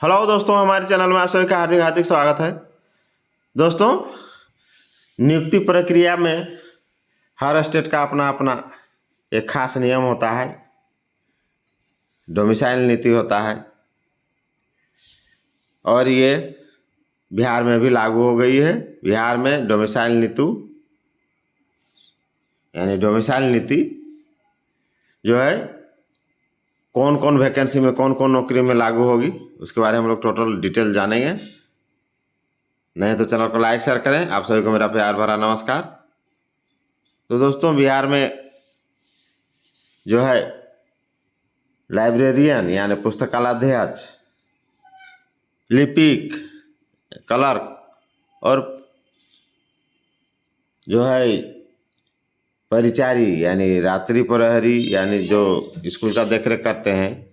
Hello दोस्तों, हमारे channel में आप सभी का हार्दिक हार्दिक स्वागत है। दोस्तों, नियुक्ति प्रक्रिया में हर स्टेट का अपना अपना एक खास नियम होता है, डोमिसाइल नीति होता है और ये बिहार में भी लागू हो गई है। बिहार में डोमिसाइल नीति यानी डोमिसाइल नीति जो है कौन कौन वैकेंसी में कौन कौन नौकरी में लागू होगी उसके बारे में हम लोग टोटल डिटेल जानेंगे। नहीं तो चैनल को लाइक शेयर करें। आप सभी को मेरा प्यार भरा नमस्कार। तो दोस्तों, बिहार में जो है लाइब्रेरियन यानी पुस्तकालयाध्यक्ष, लिपिक, क्लर्क और जो है परिचारी यानी रात्रि प्रहरी यानी जो स्कूल का देखरेख करते हैं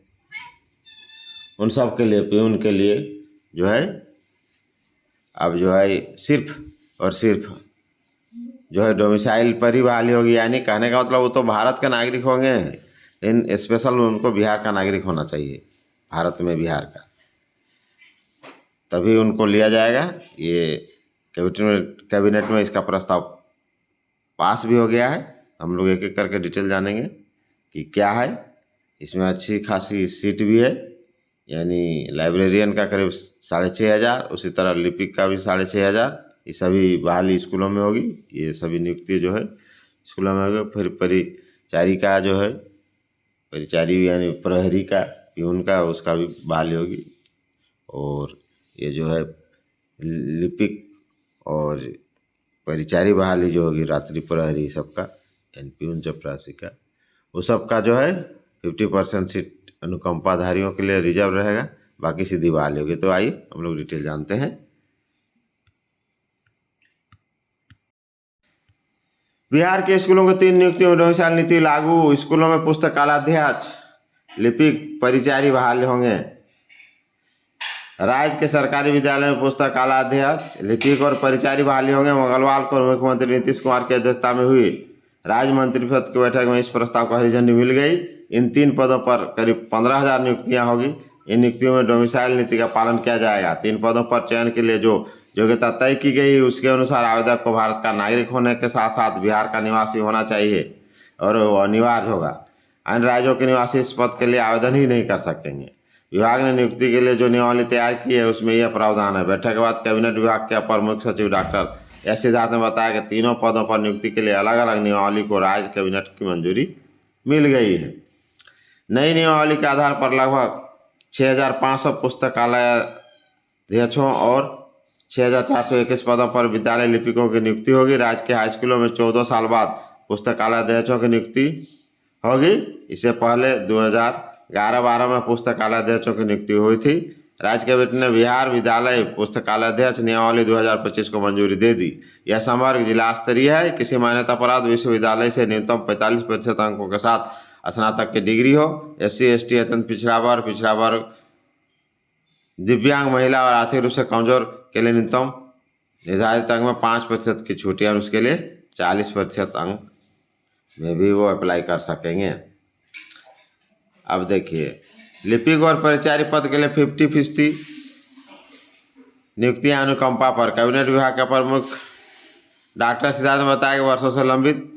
उन सब के लिए, प्यून के लिए जो है अब जो है सिर्फ और सिर्फ जो है डोमिसाइल पर ही बहाली होगी। यानी कहने का मतलब वो तो भारत के नागरिक होंगे, इन स्पेशल उनको बिहार का नागरिक होना चाहिए, भारत में बिहार का, तभी उनको लिया जाएगा। ये कैबिनेट में इसका प्रस्ताव पास भी हो गया है। हम लोग एक एक करके डिटेल जानेंगे कि क्या है इसमें। अच्छी खासी सीट भी है, यानी लाइब्रेरियन का करीब 6,500, उसी तरह लिपिक का भी 6,500। ये सभी बहाली स्कूलों में होगी। ये सभी नियुक्ति जो है स्कूलों में होगी। फिर परिचारी का जो है, परिचारी यानी प्रहरी का, प्यून का, उसका भी बहाली होगी। और ये जो है लिपिक और परिचारी बहाली जो होगी, रात्रि प्रहरी सबका यानी प्यून चपरासी का, वो सबका जो है 50% सीट अनुकंपाधारियों के लिए रिजर्व रहेगा, बाकी सीधी बहाली होगी। तो आइए हम लोग डिटेल जानते हैं। बिहार के स्कूलों के 3 नियुक्तियों में डोमिसाइल नीति लागू। स्कूलों में पुस्तकालयाध्यक्ष, लिपिक, परिचारी बहाल होंगे। राज्य के सरकारी विद्यालय में पुस्तकालयाध्यक्ष, लिपिक और परिचारी बहाली होंगे। मंगलवार को मुख्यमंत्री नीतीश कुमार की अध्यक्षता में हुई राज्य मंत्रिपरिषद की बैठक में इस प्रस्ताव को हरी झंडी मिल गई। इन 3 पदों पर करीब 15,000 नियुक्तियां होगी। इन नियुक्तियों में डोमिसाइल नीति का पालन किया जाएगा। 3 पदों पर चयन के लिए जो योग्यता तय की गई उसके अनुसार आवेदक को भारत का नागरिक होने के साथ साथ बिहार का निवासी होना चाहिए और वो अनिवार्य होगा। अन्य राज्यों के निवासी इस पद के लिए आवेदन ही नहीं कर सकेंगे। विभाग ने नियुक्ति के लिए जो नियमावली तैयार की है उसमें यह प्रावधान है। बैठक के बाद कैबिनेट विभाग के अपर मुख्य सचिव डॉक्टर एस सिद्धार्थ ने बताया कि तीनों पदों पर नियुक्ति के लिए अलग अलग नियमावली को राज्य कैबिनेट की मंजूरी मिल गई है। नई नियमावली के आधार पर लगभग 6,500 पुस्तकालयाध्यक्षों और 6,421 पदों पर विद्यालय लिपिकों की नियुक्ति होगी। राज्य के हाई स्कूलों में 14 साल बाद पुस्तकालयाध्यक्षों की नियुक्ति होगी। इससे पहले 2011-12 में पुस्तकालयाध्यक्षों की नियुक्ति हुई थी। राज्य कैबिनेट ने बिहार विद्यालय पुस्तकालयाध्यक्ष नियमावली 2025 को मंजूरी दे दी। यह समग्र जिला स्तरीय है। किसी मान्यता प्राप्त विश्वविद्यालय से न्यूनतम 45% अंकों के साथ स्नातक की डिग्री हो। SC ST अत्यंत पिछड़ा वर्ग, दिव्यांग, महिला और आर्थिक रूप से कमजोर के लिए न्यूनतम निर्धारित अंक में 5% की छूट है और उसके लिए 40% अंक में भी वो अप्लाई कर सकेंगे। अब देखिए, लिपिक और परिचारी पद के लिए 50% नियुक्तियां अनुकंपा पर। कैबिनेट विभाग के प्रमुख डॉक्टर सिद्धार्थ ने बताया कि वर्षों से लंबित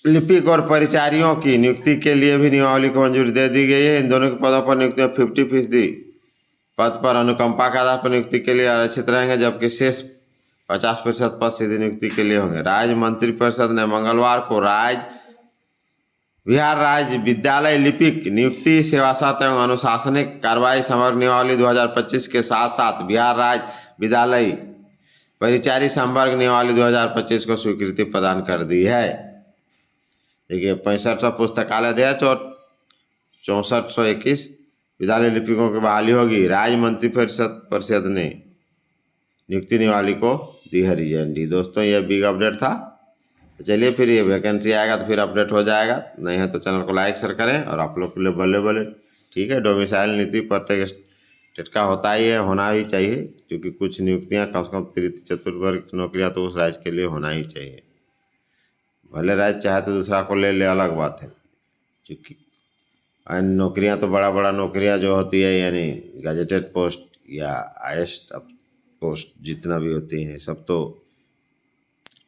लिपिक और परिचारियों की नियुक्ति के लिए भी नियमावली को मंजूरी दे दी गई है। इन दोनों के पदों पर नियुक्ति 50% पद पर अनुकंपा के आधार पर नियुक्ति के लिए आरक्षित रहेंगे, जबकि शेष 50% पद सीधी नियुक्ति के लिए होंगे। राज्य मंत्रिपरिषद ने मंगलवार को बिहार राज्य विद्यालय लिपिक नियुक्ति, सेवा शर्त एवं अनुशासनिक कार्रवाई समग्र नियमावली 2025 के साथ साथ बिहार राज्य विद्यालय परिचारी संवर्ग नियमावली 2025 को स्वीकृति प्रदान कर दी है। देखिए, 6500 पुस्तकालयाध्यक्ष और 6421 विद्यालय लिपिकों की बहाली होगी। राज्य मंत्रिपरिषद ने नियुक्ति नियमावली को दी हरी झंडी। दोस्तों, यह बिग अपडेट था। तो चलिए, फिर ये वैकेंसी आएगा तो फिर अपडेट हो जाएगा। नहीं है तो चैनल को लाइक शेयर करें। और आप लोग के लिए बल्ले ठीक है, डोमिसाइल नीति प्रत्येक स्टेट का होता ही है, होना ही चाहिए, क्योंकि कुछ नियुक्तियां कम से कम तृतीय चतुर्थ वर्ग की नौकरियां तो उस राज्य के लिए होना ही चाहिए। भले राज्य चाहे तो दूसरा को ले ले, अलग बात है, क्योंकि और नौकरियां तो बड़ा बड़ा नौकरियां जो होती है यानी गजेटेड पोस्ट या हाईएस्ट पोस्ट जितना भी होती हैं सब तो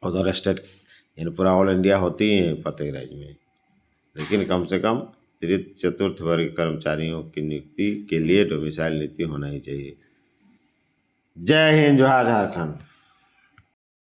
उधर स्टेट यानी पूरा ऑल इंडिया होती हैं फतेहगंज में। लेकिन कम से कम तृतीय चतुर्थ वर्ग कर्मचारियों की नियुक्ति के लिए डोमिसाइल नीति होना ही चाहिए। जय हिंद, जोहार झारखंड।